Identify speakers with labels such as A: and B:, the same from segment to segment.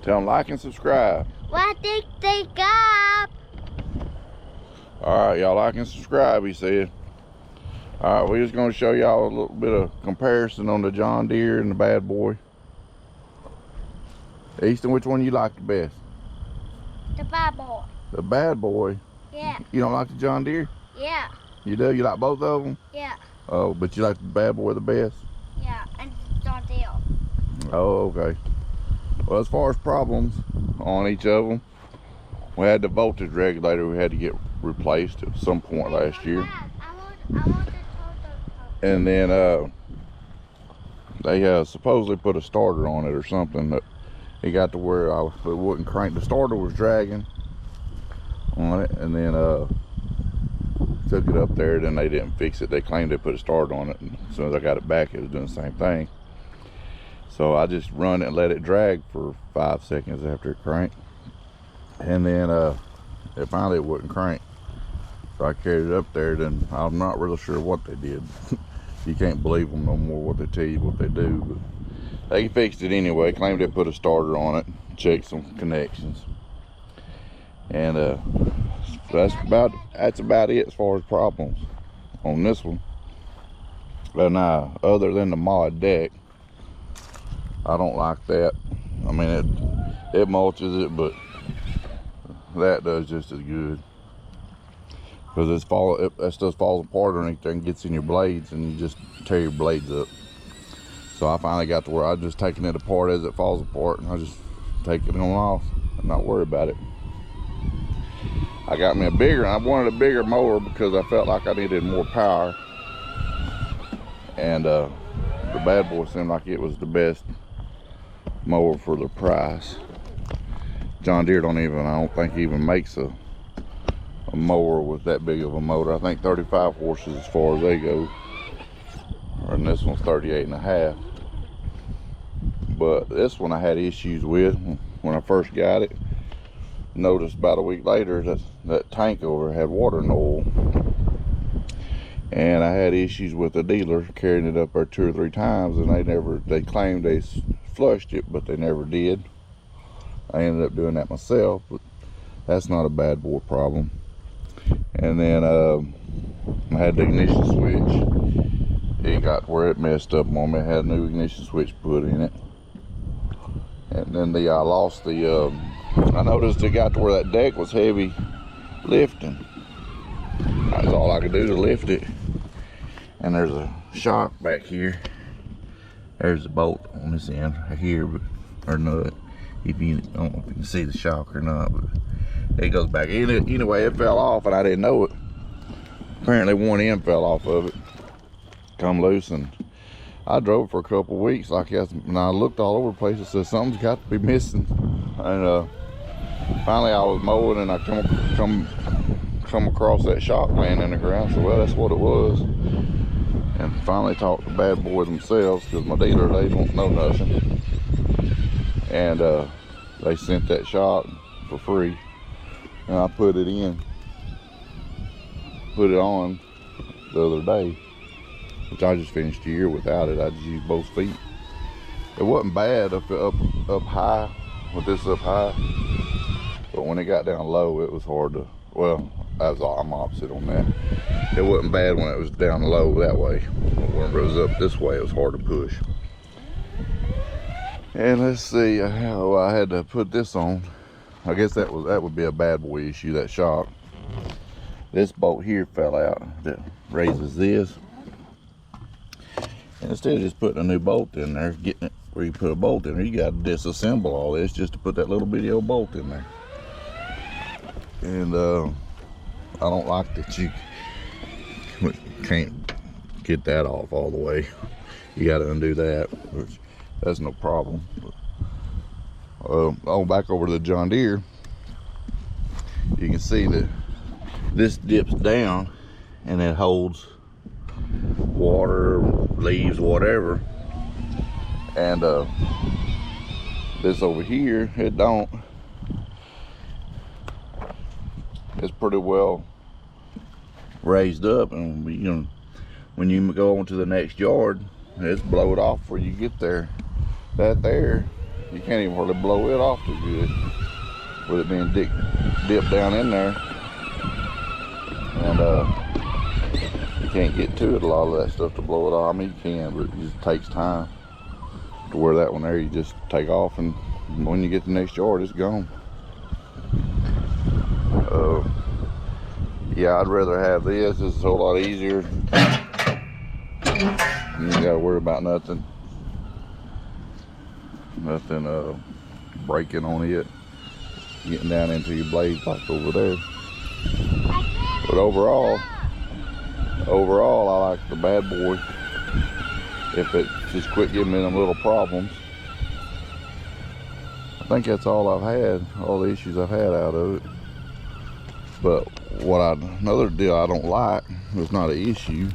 A: Tell them like and subscribe.
B: What did they got?
A: All right, y'all like and subscribe, he said. All right, we're just going to show y'all a little bit of comparison on the John Deere and the Bad Boy. Easton, which one you like the best?
B: The Bad Boy.
A: The Bad Boy?
B: Yeah.
A: You don't like the John Deere?
B: Yeah.
A: You do? You like both of them?
B: Yeah.
A: Oh, but you like the Bad Boy the best?
B: Yeah, and John Deere.
A: Oh, okay. Well, as far as problems on each of them, we had the voltage regulator we had to get replaced at some point last year.
B: I want to
A: And then they supposedly put a starter on it or something that it got to where it wouldn't crank. The starter was dragging on it, and then took it up there. Then they didn't fix it. They claimed they put a starter on it, and as soon as I got it back, it was doing the same thing. So I just run it and let it drag for 5 seconds after it cranked, and then it finally wouldn't crank. So I carried it up there. Then I'm not really sure what they did. You can't believe them no more, what they tell you, what they do. But they fixed it anyway. Claimed they put a starter on it, checked some connections, and that's about it as far as problems on this one. And other than the mod deck, I don't like that. I mean, it mulches it, but that does just as good. Because that stuff falls apart underneath there and gets in your blades, and you just tear your blades up. So I finally got to where I'm just taking it apart as it falls apart, and I just take it on off and not worry about it. I got me I wanted a bigger mower because I felt like I needed more power. And the Bad Boy seemed like it was the best mower for the price. John Deere I don't think even makes a mower with that big of a motor. I think 35 horses as far as they go, and this one's 38 and a half. But this one I had issues with when I first got it. Noticed about a week later that tank over had water and oil, and I had issues with the dealer carrying it up there 2 or 3 times, and they claimed they flushed it, but they never did. I ended up doing that myself, but that's not a Bad Boy problem. And then I had the ignition switch. It got where it messed up on me. I had a new ignition switch put in it. And then I lost the, I noticed it got to where that deck was heavy lifting. That's all I could do to lift it. And there's a shock back here. There's a bolt on this end right here, or nut. I don't know if you can see the shock or not, but it goes back. Anyway, it fell off and I didn't know it. Apparently one end fell off of it, come loose, and I drove for a couple of weeks like that, and I looked all over the place and said something's got to be missing. And finally I was mowing and I come across that shock laying in the ground. So well, that's what it was. And finally talked to Bad Boy themselves, because my dealer, they don't know nothing. And they sent that shock for free, and I put it on the other day, which I just finished a year without it. I just used both feet. It wasn't bad up high, with this up high, but when it got down low, it was hard to, well, I'm opposite on that. It wasn't bad when it was down low that way, but when it was up this way, it was hard to push. And let's see how I had to put this on. I guess that would be a Bad Boy issue, that shock. This bolt here fell out that raises this. And instead of just putting a new bolt in there, getting it where you put a bolt in there, you got to disassemble all this just to put that little bitty old bolt in there. And I don't like that you can't get that off all the way. You got to undo that, which that's no problem. Back over to the John Deere, you can see that this dips down and it holds water, leaves, whatever. And this over here, it don't. It's pretty well raised up, and when you go on to the next yard, it's blowed off before you get there. That there You can't even hardly blow it off too good with it being dipped down in there. And you can't get to it, a lot of that stuff, to blow it off. I mean, you can, but it just takes time. To where that one there, you just take off, and when you get the next yard, it's gone. Yeah, I'd rather have this. This is a whole lot easier. You ain't gotta worry about nothing breaking on it, getting down into your blades like over there. But overall, I like the bad boy. If it just quit giving me them little problems. I think that's all I've had, all the issues I've had out of it. But another deal I don't like, it's not an issue,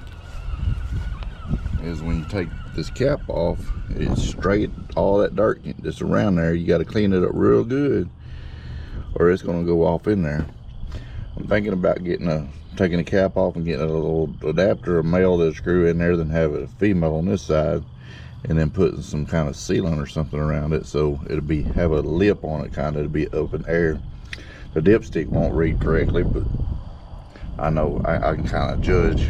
A: is when you take this cap off, it's straight, all that dirt that's around there, you got to clean it up real good, or it's going to go off in there. I'm thinking about taking the cap off and getting a little adapter, a male that'll screw in there, then have a female on this side, and then putting some kind of sealant or something around it, so it'll have a lip on it, kind of, it'll be open air. The dipstick won't read correctly, but I know I can kind of judge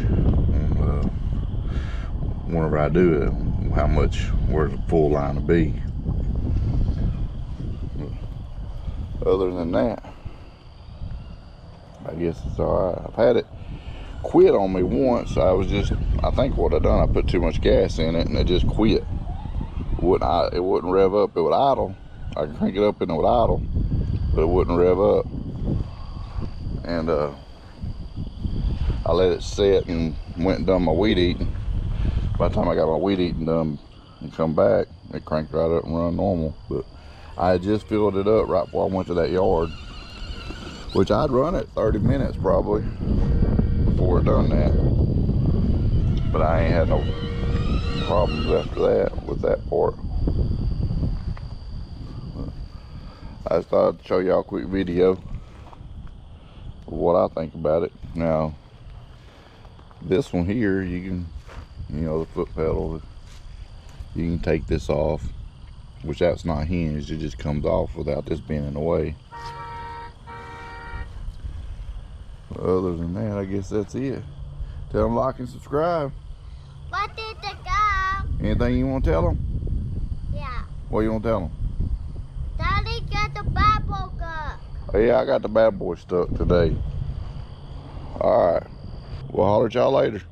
A: whenever I do it, where's the full line to be. But other than that, I guess it's alright. I've had it quit on me once. I think what I done, I put too much gas in it and it just quit. It wouldn't rev up, it would idle. I could crank it up and it would idle, but it wouldn't rev up. And I let it set and went and done my weed eating. By the time I got my weed eating done and come back, it cranked right up and run normal. But I had just filled it up right before I went to that yard, which I'd run it 30 minutes probably before it done that. But I ain't had no problems after that with that part. I just thought I'd show y'all a quick video of what I think about it. Now, this one here, you can, the foot pedal, you can take this off, which that's not hinged, it just comes off without this being in the way. But other than that, I guess that's it. Tell them like and subscribe.
B: What did the go?
A: Anything you want to tell them?
B: Yeah.
A: What you want to tell them?
B: Daddy got the Bible stuck.
A: Oh yeah, I got the bad boy stuck today. Alright, we'll holler at y'all later.